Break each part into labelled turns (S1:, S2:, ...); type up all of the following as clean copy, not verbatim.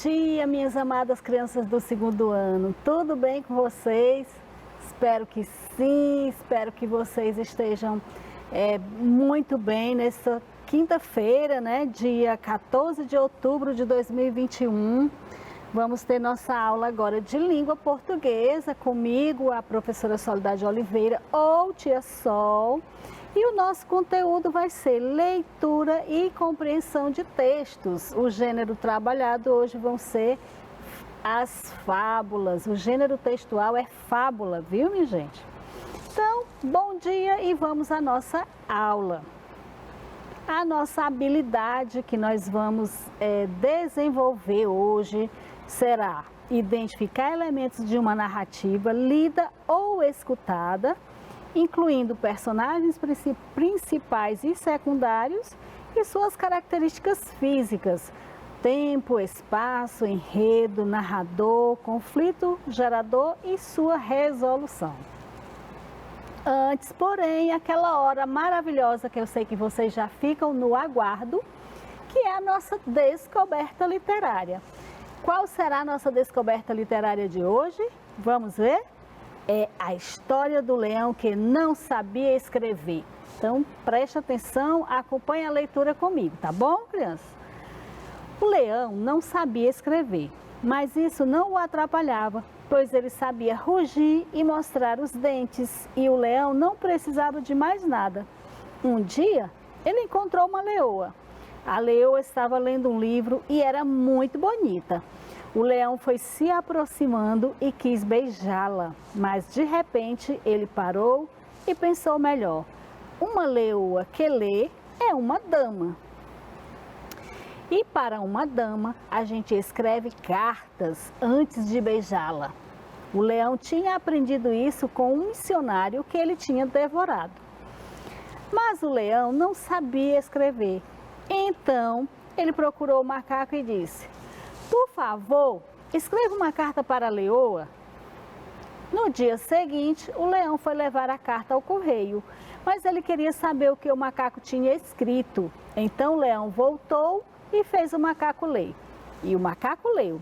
S1: dia, minhas amadas crianças do segundo ano. Tudo bem com vocês? Espero que sim, espero que vocês estejam muito bem nessa quinta-feira, né? Dia 14 de outubro de 2021. Vamos ter nossa aula agora de língua portuguesa comigo, a professora Soledade Oliveira ou Tia Sol. E o nosso conteúdo vai ser leitura e compreensão de textos. O gênero trabalhado hoje vão ser as fábulas. O gênero textual é fábula, viu, minha gente? Então, bom dia e vamos à nossa aula. A nossa habilidade que nós vamos desenvolver hoje será identificar elementos de uma narrativa lida ou escutada, incluindo personagens principais e secundários e suas características físicas, tempo, espaço, enredo, narrador, conflito gerador e sua resolução. Antes, porém, aquela hora maravilhosa que eu sei que vocês já ficam no aguardo, que é a nossa descoberta literária. Qual será a nossa descoberta literária de hoje? Vamos ver? É a história do leão que não sabia escrever. Então, preste atenção, acompanhe a leitura comigo, tá bom, crianças? O leão não sabia escrever, mas isso não o atrapalhava, pois ele sabia rugir e mostrar os dentes, e o leão não precisava de mais nada. Um dia, ele encontrou uma leoa. A leoa estava lendo um livro e era muito bonita. O leão foi se aproximando e quis beijá-la, mas de repente ele parou e pensou melhor. Uma leoa que lê é uma dama. E para uma dama, a gente escreve cartas antes de beijá-la. O leão tinha aprendido isso com um missionário que ele tinha devorado. Mas o leão não sabia escrever. Então, ele procurou o macaco e disse: "Por favor, escreva uma carta para a leoa." No dia seguinte, o leão foi levar a carta ao correio, mas ele queria saber o que o macaco tinha escrito. Então o leão voltou e fez o macaco ler. E o macaco leu: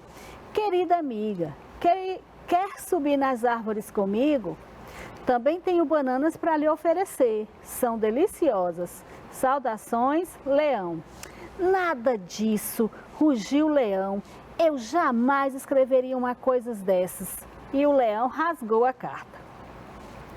S1: "Querida amiga, quer subir nas árvores comigo? Também tenho bananas para lhe oferecer. São deliciosas. Saudações, leão." "Nada disso", rugiu o leão. "Eu jamais escreveria uma coisa dessas." E o leão rasgou a carta.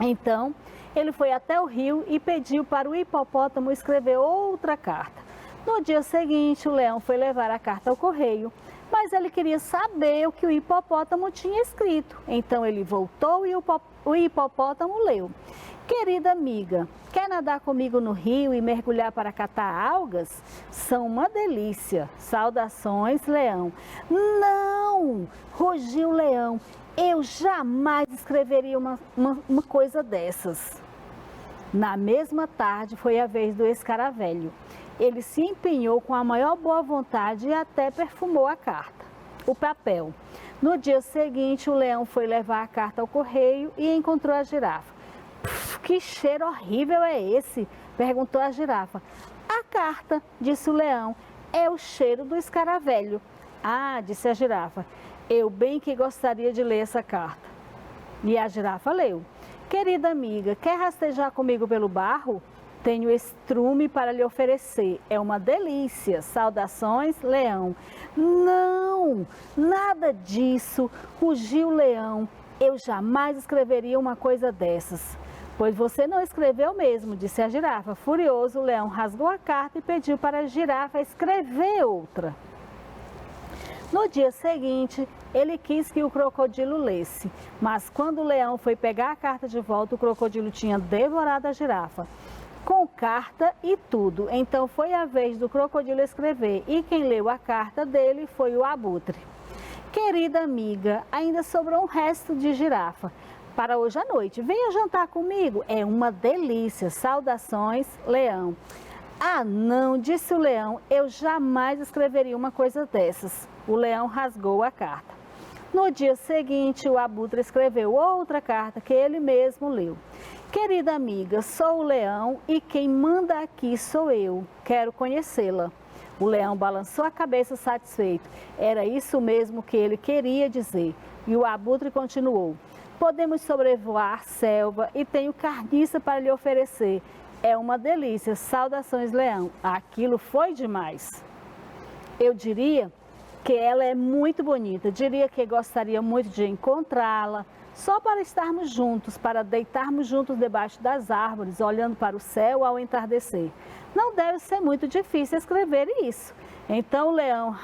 S1: Então, ele foi até o rio e pediu para o hipopótamo escrever outra carta. No dia seguinte, o leão foi levar a carta ao correio, mas ele queria saber o que o hipopótamo tinha escrito. Então, ele voltou e o hipopótamo leu: "Querida amiga, quer nadar comigo no rio e mergulhar para catar algas? São uma delícia. Saudações, leão." "Não!" rugiu o leão. "Eu jamais escreveria uma coisa dessas." Na mesma tarde foi a vez do escaravelho. Ele se empenhou com a maior boa vontade e até perfumou a carta, o papel. No dia seguinte, o leão foi levar a carta ao correio e encontrou a girafa. "Que cheiro horrível é esse?" perguntou a girafa. "A carta", disse o leão, "é o cheiro do escaravelho." "Ah", disse a girafa, "eu bem que gostaria de ler essa carta." E a girafa leu: "Querida amiga, quer rastejar comigo pelo barro? Tenho estrume para lhe oferecer. É uma delícia. Saudações, leão." "Não, nada disso", rugiu o leão. "Eu jamais escreveria uma coisa dessas." "Pois você não escreveu mesmo", disse a girafa. Furioso, o leão rasgou a carta e pediu para a girafa escrever outra. No dia seguinte, ele quis que o crocodilo lesse, mas quando o leão foi pegar a carta de volta, o crocodilo tinha devorado a girafa, com carta e tudo. Então foi a vez do crocodilo escrever, e quem leu a carta dele foi o abutre. "Querida amiga, ainda sobrou um resto de girafa para hoje à noite. Venha jantar comigo, é uma delícia. Saudações, leão." "Ah, não", disse o leão, "eu jamais escreveria uma coisa dessas." O leão rasgou a carta. No dia seguinte, o abutre escreveu outra carta que ele mesmo leu: "Querida amiga, sou o leão e quem manda aqui sou eu. Quero conhecê-la." O leão balançou a cabeça satisfeito. Era isso mesmo que ele queria dizer. E o abutre continuou: podemos sobrevoar selva e tenho carniça para lhe oferecer. É uma delícia. Saudações, leão. Aquilo foi demais. Eu diria que ela é muito bonita. Diria que gostaria muito de encontrá-la, só para estarmos juntos, para deitarmos juntos debaixo das árvores, olhando para o céu ao entardecer. Não deve ser muito difícil escrever isso. Então o leão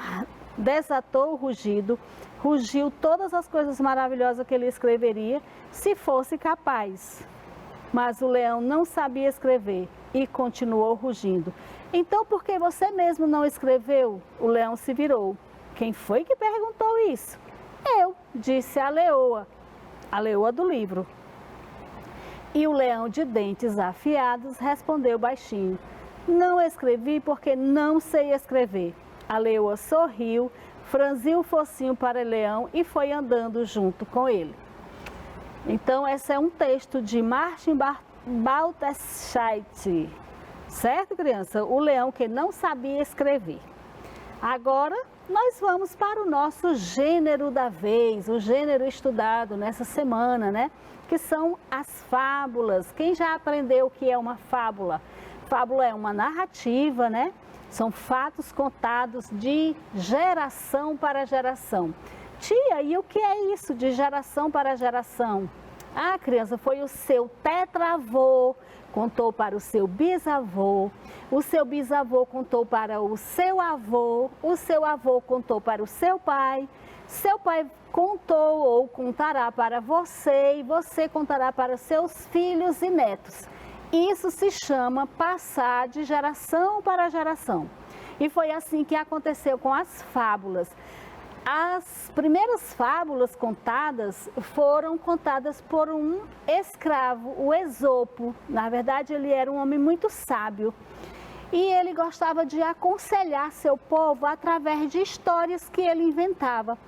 S1: desatou o rugido, rugiu todas as coisas maravilhosas que ele escreveria, se fosse capaz. Mas o leão não sabia escrever e continuou rugindo. Então, por que você mesmo não escreveu? O leão se virou. Quem foi que perguntou isso? Eu, disse a leoa do livro. E o leão de dentes afiados respondeu baixinho: não escrevi porque não sei escrever. A leoa sorriu, franziu o focinho para o leão e foi andando junto com ele. Então, esse é um texto de Martin Balthasar, certo, criança? O leão que não sabia escrever. Agora, nós vamos para o nosso gênero da vez, o gênero estudado nessa semana, né? Que são as fábulas. Quem já aprendeu o que é uma fábula? Fábula é uma narrativa, né? São fatos contados de geração para geração. Tia, e o que é isso de geração para geração? Ah, criança, foi o seu tetravô, contou para o seu bisavô contou para o seu avô contou para o seu pai contou ou contará para você e você contará para seus filhos e netos. Isso se chama passar de geração para geração. E foi assim que aconteceu com as fábulas. As primeiras fábulas contadas foram contadas por um escravo, o Esopo. Na verdade, ele era um homem muito sábio. E ele gostava de aconselhar seu povo através de histórias que ele inventava.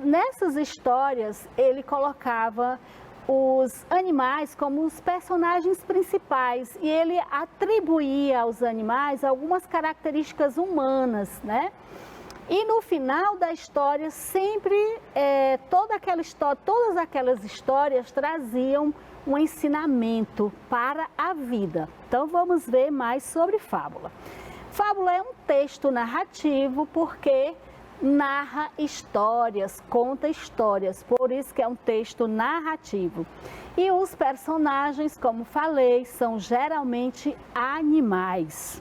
S1: Nessas histórias, ele colocava os animais como os personagens principais. E ele atribuía aos animais algumas características humanas, né? E no final da história, sempre, todas aquelas histórias traziam um ensinamento para a vida. Então, vamos ver mais sobre fábula. Fábula é um texto narrativo porque narra histórias, conta histórias, por isso que é um texto narrativo. E os personagens, como falei, são geralmente animais.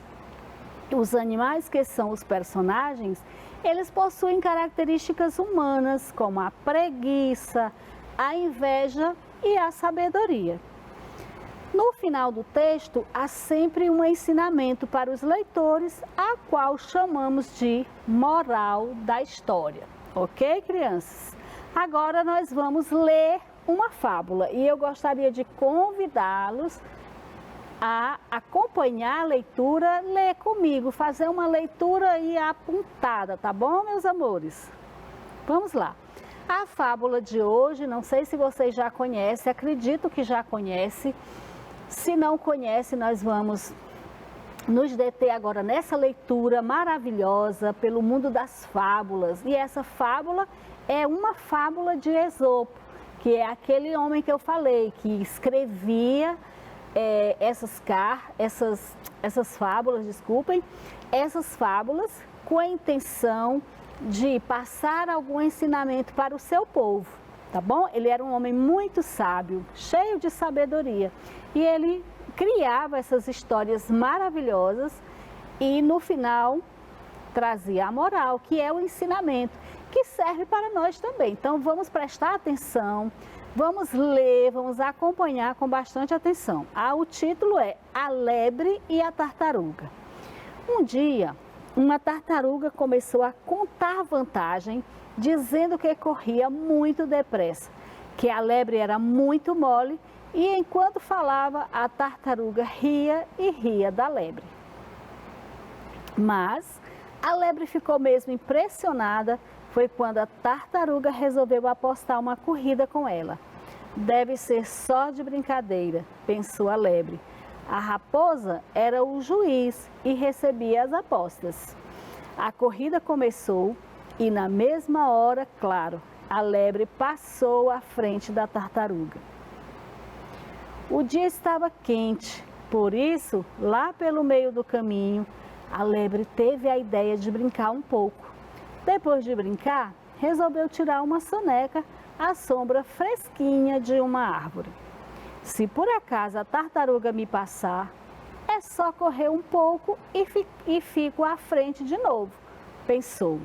S1: Os animais que são os personagens, eles possuem características humanas, como a preguiça, a inveja e a sabedoria. No final do texto, há sempre um ensinamento para os leitores, a qual chamamos de moral da história. Ok, crianças? Agora nós vamos ler uma fábula e eu gostaria de convidá-los a acompanhar a leitura, ler comigo, fazer uma leitura aí apontada, tá bom, meus amores? Vamos lá. A fábula de hoje, não sei se vocês já conhecem, acredito que já conhece. Se não conhece, nós vamos nos deter agora nessa leitura maravilhosa pelo mundo das fábulas. E essa fábula é uma fábula de Esopo, que é aquele homem que eu falei, que escrevia essas fábulas com a intenção de passar algum ensinamento para o seu povo, tá bom? Ele era um homem muito sábio, cheio de sabedoria, e ele criava essas histórias maravilhosas e no final trazia a moral, que é o ensinamento, que serve para nós também. Então vamos prestar atenção, vamos ler, vamos acompanhar com bastante atenção. O título é A Lebre e a Tartaruga. Um dia, uma tartaruga começou a contar vantagem, dizendo que corria muito depressa, que a lebre era muito mole e enquanto falava, a tartaruga ria e ria da lebre. Mas a lebre ficou mesmo impressionada, foi quando a tartaruga resolveu apostar uma corrida com ela. Deve ser só de brincadeira, pensou a lebre. A raposa era o juiz e recebia as apostas. A corrida começou e na mesma hora, claro, a lebre passou à frente da tartaruga. O dia estava quente, por isso, lá pelo meio do caminho, a lebre teve a ideia de brincar um pouco. Depois de brincar, resolveu tirar uma soneca à sombra fresquinha de uma árvore. Se por acaso a tartaruga me passar, é só correr um pouco e fico à frente de novo, pensou.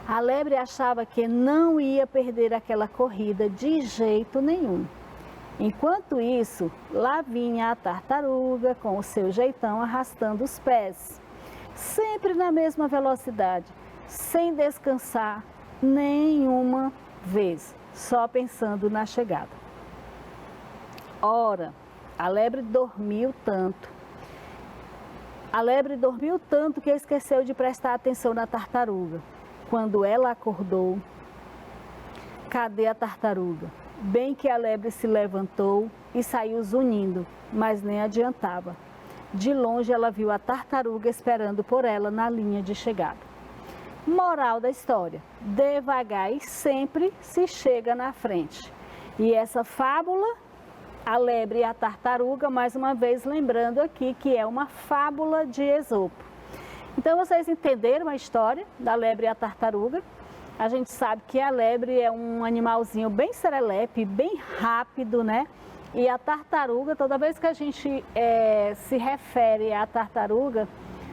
S1: A lebre achava que não ia perder aquela corrida de jeito nenhum. Enquanto isso, lá vinha a tartaruga com o seu jeitão arrastando os pés, sempre na mesma velocidade, sem descansar nenhuma vez, só pensando na chegada. Ora, a lebre dormiu tanto. A lebre dormiu tanto que esqueceu de prestar atenção na tartaruga. Quando ela acordou, cadê a tartaruga? Bem que a lebre se levantou e saiu zunindo, mas nem adiantava. De longe ela viu a tartaruga esperando por ela na linha de chegada. Moral da história: devagar e sempre se chega na frente. E essa fábula, a lebre e a tartaruga, mais uma vez lembrando aqui que é uma fábula de Esopo. Então vocês entenderam a história da lebre e a tartaruga? A gente sabe que a lebre é um animalzinho bem serelepe, bem rápido, né? E a tartaruga, toda vez que a gente se refere à tartaruga,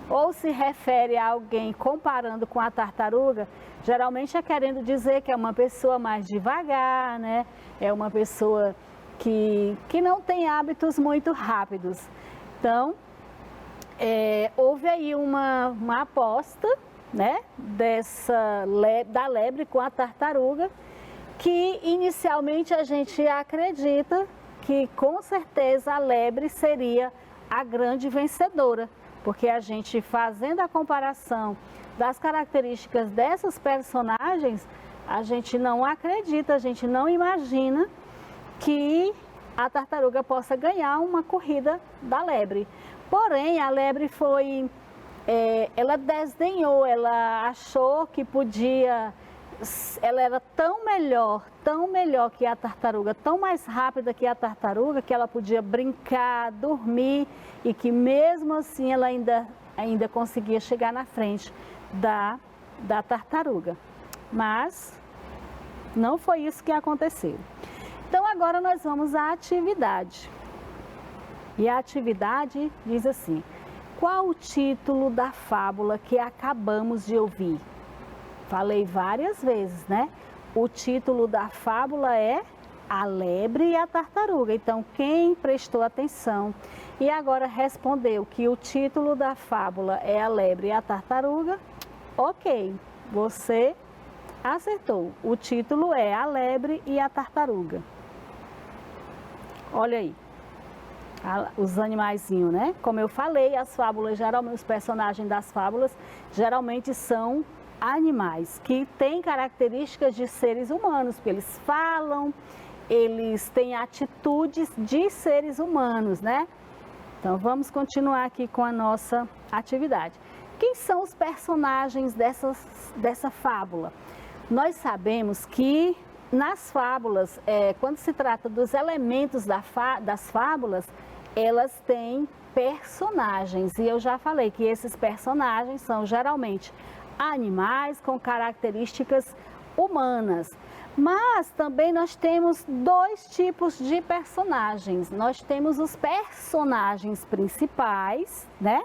S1: ou se refere a alguém comparando com a tartaruga, geralmente é querendo dizer que é uma pessoa mais devagar, né? É uma pessoa que não tem hábitos muito rápidos. Então, houve aí uma aposta, né, da lebre com a tartaruga, que inicialmente a gente acredita que com certeza a lebre seria a grande vencedora, porque a gente fazendo a comparação das características dessas personagens, a gente não acredita, a gente não imagina que a tartaruga possa ganhar uma corrida da lebre. Porém, a lebre ela desdenhou, ela achou que ela era tão melhor que a tartaruga, tão mais rápida que a tartaruga, que ela podia brincar, dormir e que mesmo assim ela ainda conseguia chegar na frente da tartaruga. Mas não foi isso que aconteceu. Então agora nós vamos à atividade. E a atividade diz assim: qual o título da fábula que acabamos de ouvir? Falei várias vezes, né? O título da fábula é A Lebre e a Tartaruga. Então, quem prestou atenção e agora respondeu que o título da fábula é A Lebre e a Tartaruga, ok, você acertou. O título é A Lebre e a Tartaruga. Olha aí. Os animaizinhos, né? Como eu falei, as fábulas, geralmente, os personagens das fábulas, geralmente são animais que têm características de seres humanos, porque eles falam, eles têm atitudes de seres humanos, né? Então, vamos continuar aqui com a nossa atividade. Quem são os personagens dessa fábula? Nós sabemos que nas fábulas, quando se trata dos elementos das fábulas, elas têm personagens, e eu já falei que esses personagens são geralmente animais com características humanas. Mas também nós temos dois tipos de personagens. Nós temos os personagens principais, né?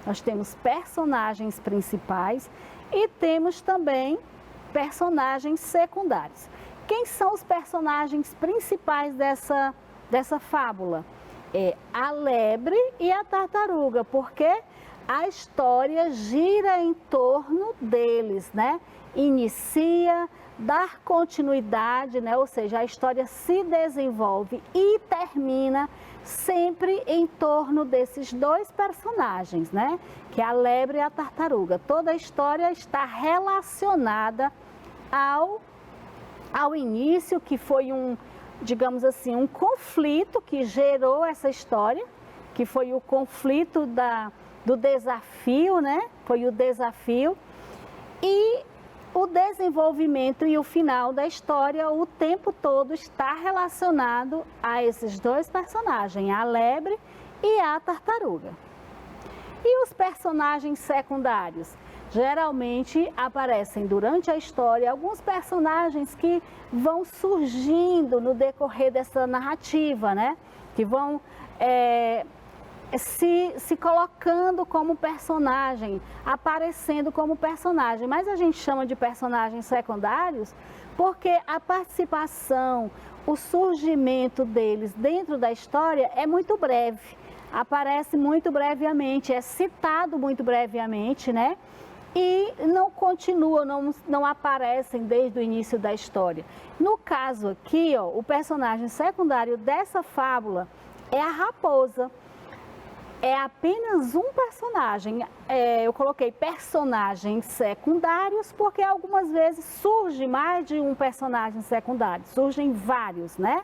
S1: Nós temos personagens principais e temos também personagens secundários. Quem são os personagens principais dessa fábula? É a lebre e a tartaruga, porque a história gira em torno deles, né? Inicia, dar continuidade, né? Ou seja, a história se desenvolve e termina sempre em torno desses dois personagens, né? Que é a lebre e a tartaruga. Toda a história está relacionada ao início, que foi digamos assim, um conflito que gerou essa história, que foi o conflito do desafio, né? Foi o desafio. E o desenvolvimento e o final da história, o tempo todo, está relacionado a esses dois personagens, a lebre e a tartaruga. E os personagens secundários? Geralmente aparecem durante a história alguns personagens que vão surgindo no decorrer dessa narrativa, né? Que vão se colocando como personagem, aparecendo como personagem. Mas a gente chama de personagens secundários porque a participação, o surgimento deles dentro da história é muito breve. Aparece muito brevemente, é citado muito brevemente, né? E não continuam, não aparecem desde o início da história. No caso aqui, ó, o personagem secundário dessa fábula é a raposa. É apenas um personagem. Eu coloquei personagens secundários porque algumas vezes surge mais de um personagem secundário, surgem vários, né?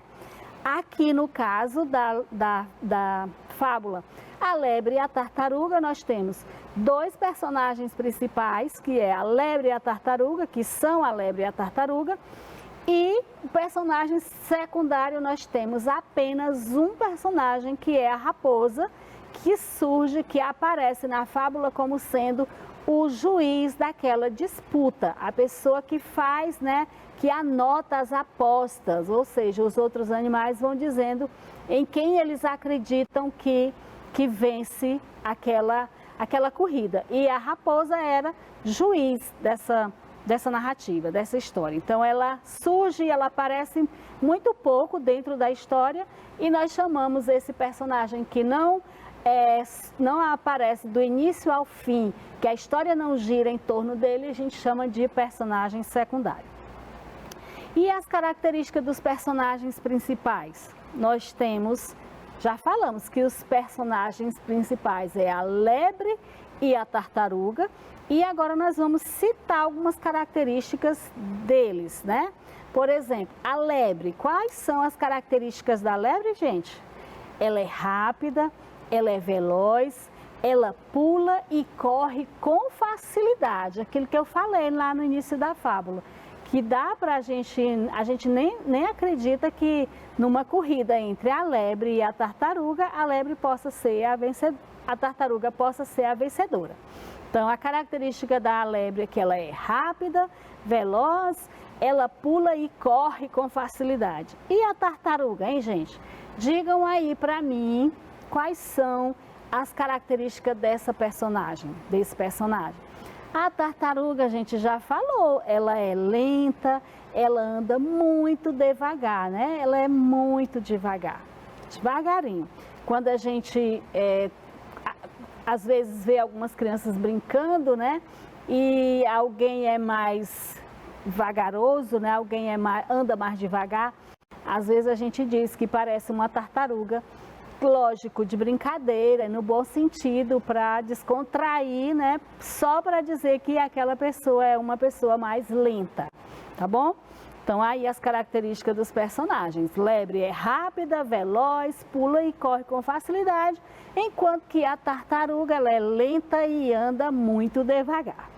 S1: Aqui no caso da fábula A Lebre e a Tartaruga, nós temos dois personagens principais, que é a lebre e a tartaruga, que são a lebre e a tartaruga, e o personagem secundário nós temos apenas um personagem, que é a raposa, que surge, que aparece na fábula como sendo o juiz daquela disputa, a pessoa que faz, né, que anota as apostas, ou seja, os outros animais vão dizendo em quem eles acreditam que vence aquela corrida. E a raposa era juiz dessa narrativa, dessa história. Então ela surge, ela aparece muito pouco dentro da história e nós chamamos esse personagem que não aparece do início ao fim, que a história não gira em torno dele, a gente chama de personagem secundário. E as características dos personagens principais? Nós temos, já falamos que os personagens principais é a lebre e a tartaruga, e agora nós vamos citar algumas características deles, né? Por exemplo, a lebre. Quais são as características da lebre, gente? Ela é rápida, ela é veloz, ela pula e corre com facilidade. Aquilo que eu falei lá no início da fábula, que dá para a gente nem acredita que numa corrida entre a lebre e a lebre possa ser a tartaruga possa ser a vencedora. Então, a característica da lebre é que ela é rápida, veloz, ela pula e corre com facilidade. E a tartaruga, hein, gente? Digam aí para mim quais são as características desse personagem. A tartaruga, a gente já falou, ela é lenta, ela anda muito devagar, né? Ela é muito devagarinho. Quando a gente, às vezes, vê algumas crianças brincando, né? E alguém é mais vagaroso, né? Alguém anda mais devagar. Às vezes a gente diz que parece uma tartaruga. Lógico, de brincadeira, no bom sentido, para descontrair, né? Só para dizer que aquela pessoa é uma pessoa mais lenta, tá bom? Então, aí as características dos personagens. Lebre é rápida, veloz, pula e corre com facilidade, enquanto que a tartaruga ela é lenta e anda muito devagar.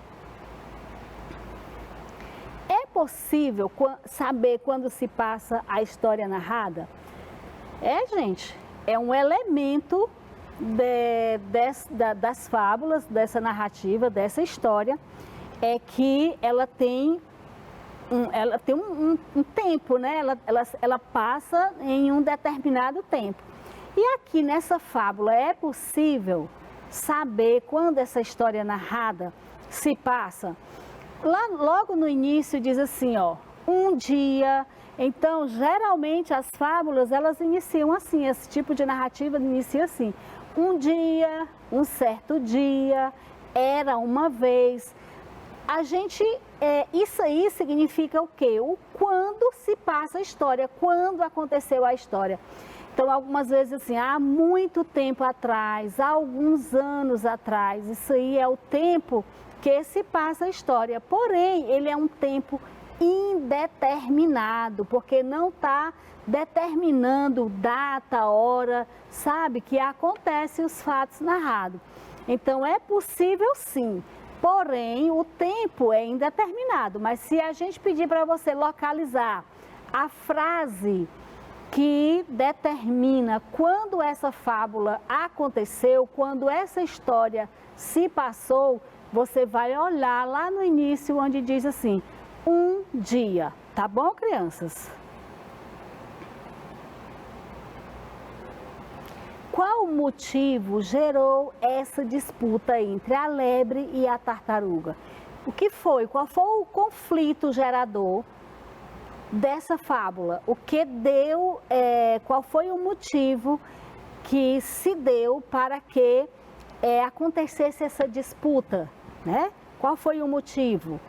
S1: É possível saber quando se passa a história narrada? Gente. É um elemento das fábulas, dessa narrativa, dessa história, é que ela tem um tempo, né? Ela passa em um determinado tempo. E aqui nessa fábula é possível saber quando essa história narrada se passa? Logo no início diz assim, ó, um dia. Então, geralmente as fábulas, elas iniciam assim, esse tipo de narrativa inicia assim. Um dia, um certo dia, era uma vez. Isso aí significa o quê? O quando se passa a história, quando aconteceu a história. Então, algumas vezes assim, há muito tempo atrás, há alguns anos atrás, isso aí é o tempo que se passa a história. Porém, ele é um tempo indeterminado, porque não está determinando data, hora, sabe, que acontecem os fatos narrados. Então, é possível sim, porém, o tempo é indeterminado. Mas se a gente pedir para você localizar a frase que determina quando essa fábula aconteceu, quando essa história se passou, você vai olhar lá no início onde diz assim, um dia. Tá bom, crianças? Qual motivo gerou essa disputa entre a lebre e a tartaruga? O que foi? Qual foi o conflito gerador dessa fábula? O que deu, qual foi o motivo que se deu para que acontecesse essa disputa, né? Qual foi o motivo?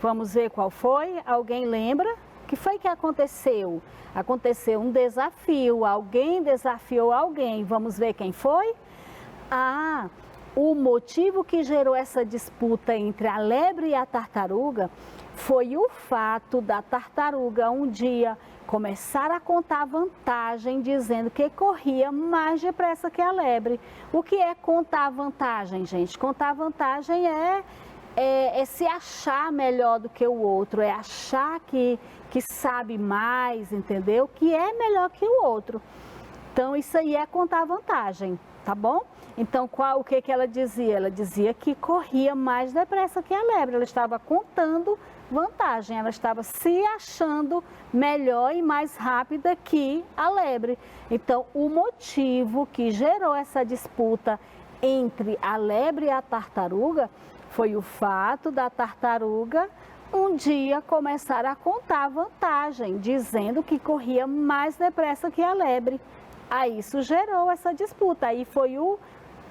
S1: Vamos ver qual foi? Alguém lembra? O que foi que aconteceu? Aconteceu um desafio, alguém desafiou alguém. Vamos ver quem foi? O motivo que gerou essa disputa entre a lebre e a tartaruga foi o fato da tartaruga um dia começar a contar vantagem, dizendo que corria mais depressa que a lebre. O que é contar vantagem, gente? Contar vantagem é se achar melhor do que o outro, é achar que sabe mais, entendeu? Que é melhor que o outro. Então, isso aí é contar vantagem, tá bom? Então, o que ela dizia? Ela dizia que corria mais depressa que a lebre, ela estava contando vantagem, ela estava se achando melhor e mais rápida que a lebre. Então, o motivo que gerou essa disputa entre a lebre e a tartaruga foi o fato da tartaruga um dia começar a contar vantagem, dizendo que corria mais depressa que a lebre. Aí isso gerou essa disputa, aí foi o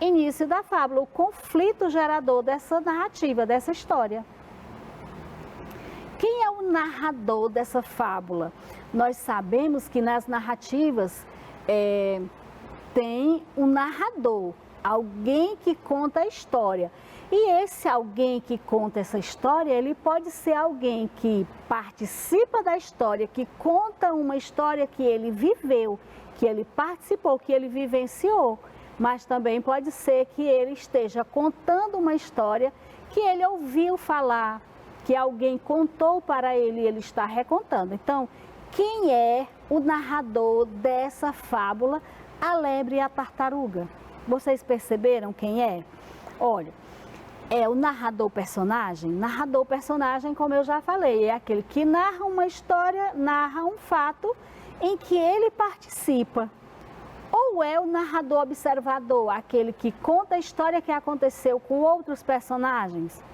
S1: início da fábula, o conflito gerador dessa narrativa, dessa história. Quem é o narrador dessa fábula? Nós sabemos que nas narrativas tem um narrador, alguém que conta a história. E esse alguém que conta essa história, ele pode ser alguém que participa da história, que conta uma história que ele viveu, que ele participou, que ele vivenciou. Mas também pode ser que ele esteja contando uma história que ele ouviu falar, que alguém contou para ele e ele está recontando. Então, quem é o narrador dessa fábula, a lebre e a tartaruga? Vocês perceberam quem é? Olha, é o narrador-personagem. Narrador-personagem, como eu já falei, é aquele que narra uma história, narra um fato em que ele participa. Ou é o narrador-observador, aquele que conta a história que aconteceu com outros personagens?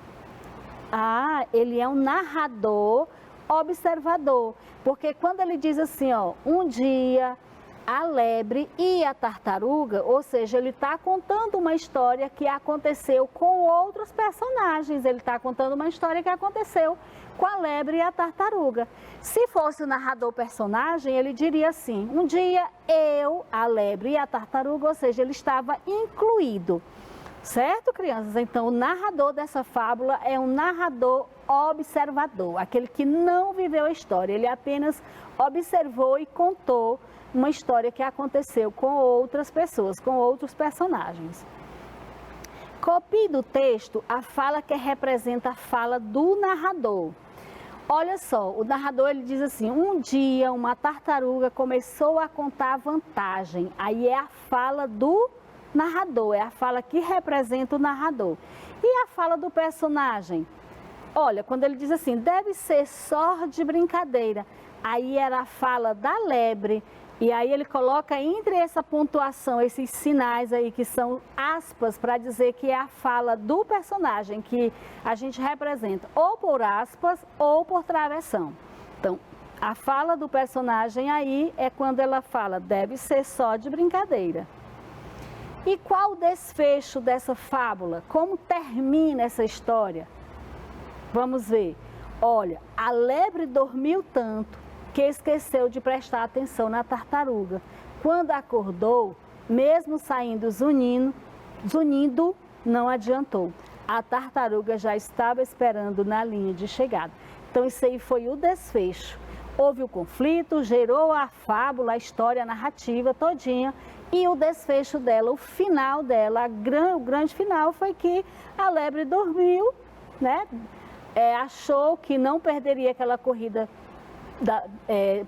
S1: Ele é um narrador-observador, porque quando ele diz assim, um dia a lebre e a tartaruga, ou seja, ele está contando uma história que aconteceu com outros personagens, ele está contando uma história que aconteceu com a lebre e a tartaruga. Se fosse o narrador-personagem, ele diria assim, um dia eu, a lebre e a tartaruga, ou seja, ele estava incluído. Certo, crianças? Então, o narrador dessa fábula é um narrador observador, aquele que não viveu a história, ele apenas observou e contou uma história que aconteceu com outras pessoas, com outros personagens. Copie do texto a fala que representa a fala do narrador. Olha só, o narrador ele diz assim, um dia uma tartaruga começou a contar vantagem, aí é a fala do narrador, é a fala que representa o narrador. E a fala do personagem? Olha, quando ele diz assim, deve ser só de brincadeira, aí era a fala da lebre, e aí ele coloca entre essa pontuação, esses sinais aí que são aspas, para dizer que é a fala do personagem, que a gente representa ou por aspas ou por travessão. Então, a fala do personagem aí é quando ela fala, deve ser só de brincadeira. E qual o desfecho dessa fábula? Como termina essa história? Vamos ver. Olha, a lebre dormiu tanto que esqueceu de prestar atenção na tartaruga. Quando acordou, mesmo saindo zunindo, não adiantou. A tartaruga já estava esperando na linha de chegada. Então isso aí foi o desfecho. Houve o conflito, gerou a fábula, a história, a narrativa todinha, e o desfecho dela, o final dela, o grande final foi que a lebre dormiu, né? Achou que não perderia aquela corrida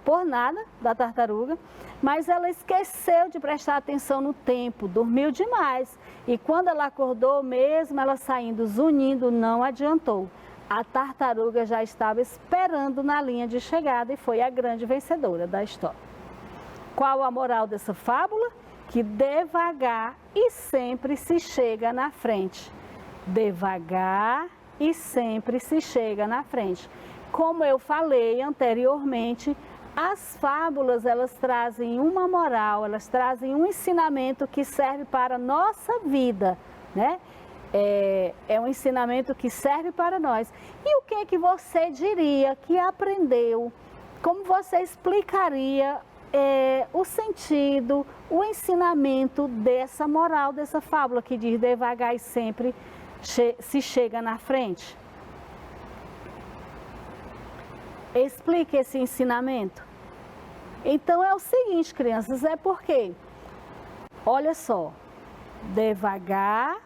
S1: por nada da tartaruga, mas ela esqueceu de prestar atenção no tempo, dormiu demais. E quando ela acordou mesmo, ela saindo, zunindo, não adiantou. A tartaruga já estava esperando na linha de chegada e foi a grande vencedora da história. Qual a moral dessa fábula? Que devagar e sempre se chega na frente. Devagar e sempre se chega na frente. Como eu falei anteriormente, as fábulas, elas trazem uma moral, elas trazem um ensinamento que serve para a nossa vida, né? É um ensinamento que serve para nós. E o que você diria que aprendeu? Como você explicaria o sentido, o ensinamento dessa moral, dessa fábula que diz devagar e sempre se chega na frente? Explique esse ensinamento. Então é o seguinte, crianças, porque, olha só, devagar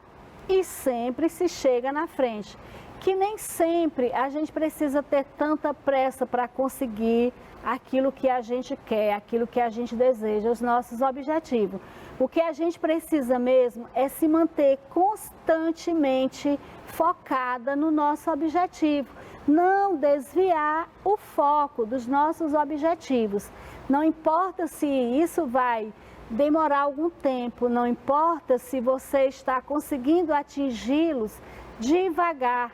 S1: e sempre se chega na frente. Que nem sempre a gente precisa ter tanta pressa para conseguir aquilo que a gente quer, aquilo que a gente deseja, os nossos objetivos. O que a gente precisa mesmo é se manter constantemente focada no nosso objetivo. Não desviar o foco dos nossos objetivos. Não importa se isso vai demorar algum tempo, não importa se você está conseguindo atingi-los devagar,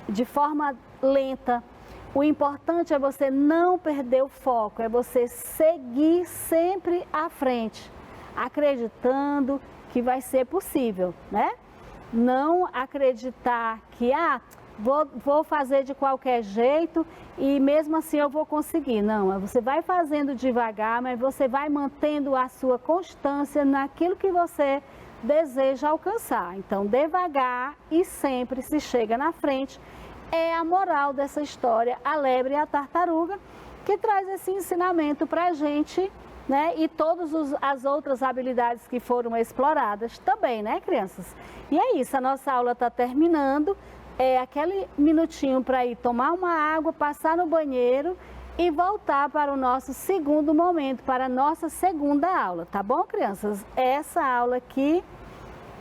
S1: de forma lenta. O importante é você não perder o foco, é você seguir sempre à frente, acreditando que vai ser possível, né? Não acreditar que, vou fazer de qualquer jeito e mesmo assim eu vou conseguir. Não, você vai fazendo devagar, mas você vai mantendo a sua constância naquilo que você deseja alcançar. Então, devagar e sempre se chega na frente. É a moral dessa história, a lebre e a tartaruga, que traz esse ensinamento para a gente, né? E todas as outras habilidades que foram exploradas também, né, crianças? E é isso, a nossa aula está terminando. Aquele minutinho para ir tomar uma água, passar no banheiro e voltar para o nosso segundo momento, para a nossa segunda aula, tá bom, crianças? Essa aula aqui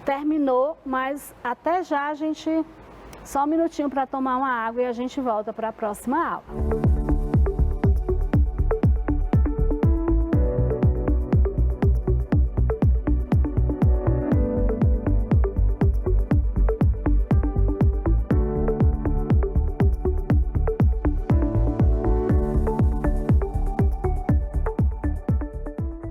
S1: terminou, mas até já a gente... Só um minutinho para tomar uma água e a gente volta para a próxima aula.